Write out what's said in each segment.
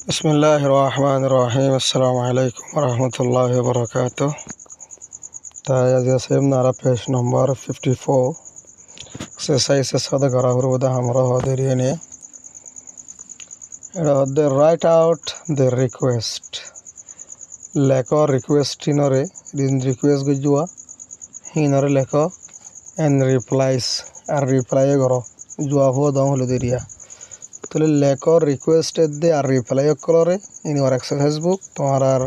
বিসমিল্লাহির রহমানির রহিম। আসসালামু আলাইকুম রহমতুল্লাহ বরকাত। তাই আজ আছে নারা পেজ নম্বর 54 এক্সারসাইজ সাদা করা হরবদা আমরা হদের নিয়ে এটা হচ্ছে রাইট আউট দ্য রিকোয়েস্ট লেখ রিকোয়েস্ট হিনরে রিকোয়েস্ট গুজুয়া হিনরে লেখ এন্ড রিপ্লাইস আর রিপ্লাই করো জুয়া হো দম হলো দেরিয়া তাহলে লেখর রিকোয়েস্টের দে আর রিপ্লাই করে ইন ওর এক্সারসাইজ বুক তোমার আর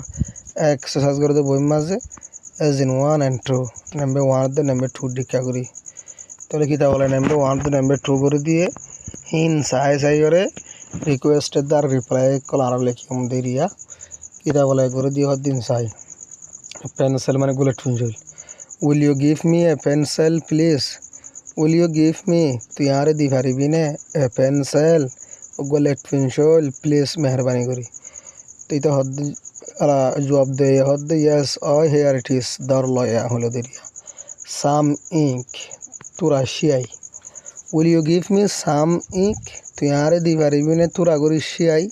এক্সারসাইজ করে দে বই মাঝে এজ ইন 1 and 2 নাম্বার 1 দে নাম্বার 2 ডিকা করি তাহলে কি তা বলে নাম্বার 1 দে নাম্বার 2 করে দিয়ে হিন সাই করে রিকোয়েস্টের দে আর রিপ্লাই কল আর লেখি আমাদের ইয়া কি তা বলে করে দিয়ে দিন সাই পেন্সিল মানে bullet pencil will you give me a pencil please will you give me তুই আরে দি পারিবি না a pencil bullet pencil please মেহরবানি করি তুই তো হদ জবাব দে হদ yes I here it is দর লয়া হলো দেরিয়া সাম ইঙ্ক তুরা শিয়াই will you give me some ink তুই আরে দি পারিবি না তুরা করি শিয়াই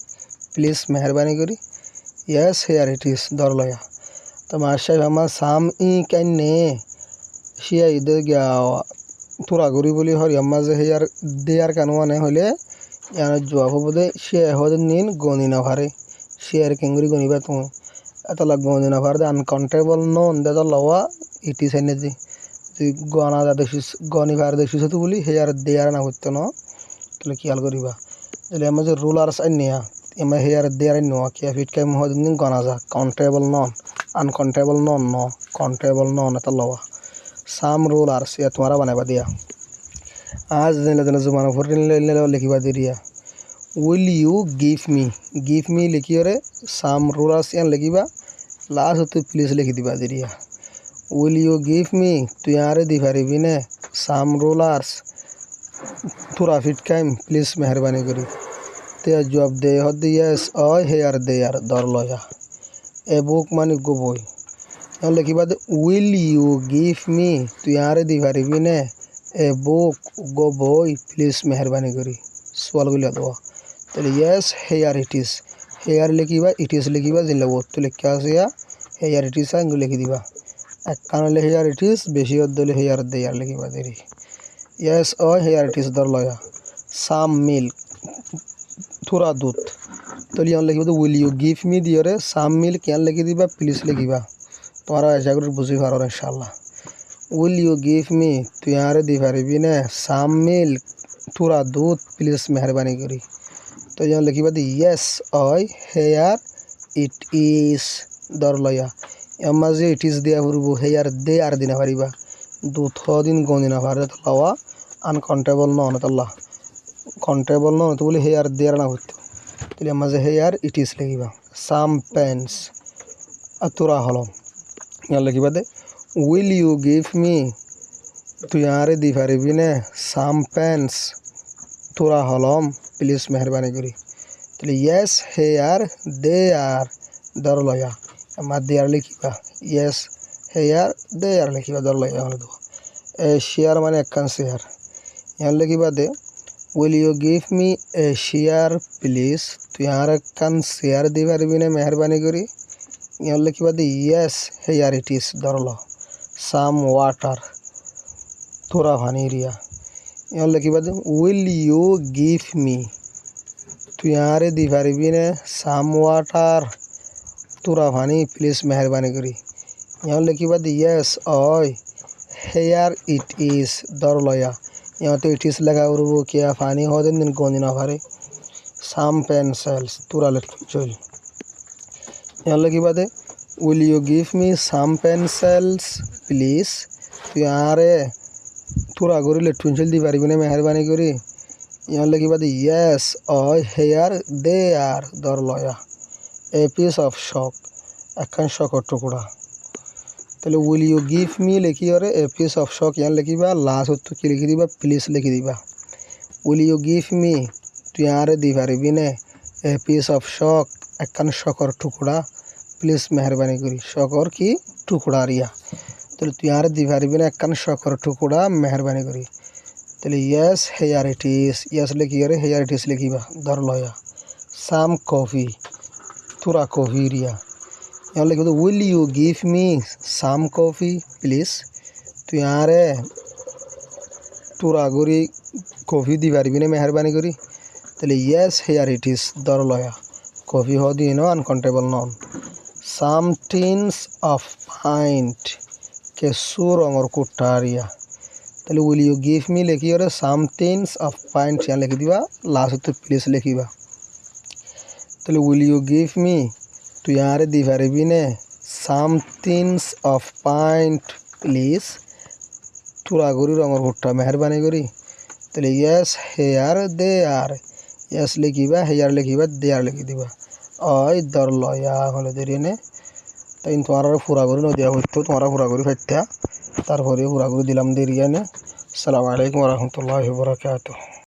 প্লিজ মেহরবানি করি ইয়েস হেয়ার ইট ইজ দর লয়া তো মাসাই আমার সাম ইঙ্ক নে শিয়াই দে গিয়া তুরা করি বলি হরি আম্মা যে হেয়ার দেয়ার কানুয়ানে হলে ইয়ার জবাব হবো দে শিয়া হদ নিন গনি না ভারে শিয়ার কেঙ্গুরি গনিবা তুমি এত লাগ গনি না ভারে আনকাউন্টেবল নন দে তো লওয়া ইটি সাইনে দি তুই গনা দা দেখিস গনি ভার দেখিস তো বলি হেয়ার দেয়ার না হইতো না তাহলে খেয়াল করিবা তাহলে আমার যে রুলার সাইন নিয়া এমা হেয়ার দেয়ার নোয়া কি ফিট কাই হদ নিন গনা যা কাউন্টেবল নন আনকাউন্টেবল নন ন কাউন্টেবল নন এত লওয়া সাম রুলার্স ইয়া তোমারা বানাইবা দিয়া आज दिन जुमाना फुर लिखा दिया उइल यू गिव मी लिखिए साम रूलर्स यान लिखा लास्ट तु प्लीज लिखी दिबा दिया उइल यू गिव मी तु यारे दी पारिबी ने साम रूलर्स थोड़ा फिट काइम प्लीज मेहरबानी करी ते जवाब दे हद यस आई हेयर दे यार दर लया ए बुक मानी गो बई यान लिखा दे उइल यू गिव मी तु यारे दी पारिबी ने a book go boy please मेहरबानी करी सवाल गुला दो तो yes here it is here लिखा इट इज लिखा जिन लगो तो लिखा आसिया हेयर इट इज आंगु लिखी दिबा एक कान हेयर इट इज बेशी दले हेयर दे यार लिखा देरी यस ओ हेयर इट इज दर लया साम मिल्क थोड़ा दूध तो यहाँ लिखा दो विल यू गिव मी दियो रे साम मिल्क यहाँ लिखी दिबा प्लीज लिखा तुम्हारा ऐसा कर बुझी पारो इंशाल्लाह उइल यू गिव मी तु यारे दी पारिबी ने साम मिल्क थोड़ा दूध प्लीज मेहरबानी करी तो यहाँ लिखा दी yes I here it is दर लया अम्मा जे इट इज दिया हुरबो हेयर दे आर दिना पारिबा दूध दिन गन दिना पारे तो लवा अनकाउंटेबल नन तल्ला काउंटेबल नन तो बोले हेयर दे ना हतो तो अम्मा जे हेयर इट इज लिखा साम पेन्स अतुरा हलम यहाँ लिखा दे उइल यू गिव मी तु यारे दी पारिबी ने साम पेन्स थोड़ा हलम प्लीज मेहरबानी करी तो यस हेयर दे आर दर लया अम्मा दे आर लिखा यस हेयर दे आर लिखा दर लया दो ए शेयर माने एक शेयर यहाँ लिखा they will you give me A share please तु यार एक शेयर दी पारिबी ने मेहरबानी करी यहाँ लिखा दे यस हेयर इट इज दर लो साम वाटर थोड़ा पानी रिया यहाँ लिखा they will you give me तु यारे दी पारिबी ने साम वाटर थोड़ा पानी प्लीज मेहरबानी करी यहाँ लिखा दे yes I here it is दर लया यहाँ तो इट इज लगा वो क्या पानी हो दिन गंदी ना भारे साम पेंसिल्स थोड़ा लेट चल यहाँ लिखा they will you give me साम पेंसिल्स प्लीज तु यारे थोड़ा करी लेट पेंसिल दी पारिबी ने मेहरबानी करी यहाँ लिखा दे yes I here they are दर लया ए पिस ऑफ शॉक एक शॉकर टुकड़ा तो विल यू गिव मी लिखी और ए पिस ऑफ शॉक यहाँ लिखा लास्ट तो कि लिखी दिबा प्लीज लिखी दिबा विल यू गिव मी तु यारे दी पारिबी ने ए पिस ऑफ शॉक एक शॉकर टुकड़ा प्लीज मेहरबानी करी शॉकर की टुकड़ा रिया तो तु यारे दी पारिबी ने एक शॉकर टुकड़ा मेहरबानी करी तो yes here it is yes लिखी हेयर इट इज लिखा दर लया साम कॉफ़ी তোরা কফিরিয়া ইয়ার লিখব will you give me some coffee please তুই আরে তোরা গরি কফি দি পারবি না মেহরবানি করি তাহলে ইয়েস হেয়ার ইট ইজ দরলয়া কফি হ দিয়ে no uncountable noun some tins of paint কেসু রঙর কুটারিয়া তাহলে উইল ইউ গিভ মি লিখি ওরে সাম টিনস অফ পাইন্ট ইয়ার লিখি দিবা লাস্ট প্লিজ লিখিবা তাহলে উইল ইউ গিভ মি তুই আরে দি পারবি নে some tins of paint please তোরা গরি রঙর কুটা মেহরবানি করি তাহলে yes here they are yes লিখিবা হেয়ার লিখিবা দে আর লিখি দিবা ওই দরলয়া হলে দেরিয়ে তাই তোমার পুরা করে নদিয়া হইতো তোমরা পুরা করে ফাইতা তারপরে পুরা করে দিলাম দেরিয়ে নে আসসালামু আলাইকুম ওয়া রাহমাতুল্লাহি ওয়া বারাকাতুহু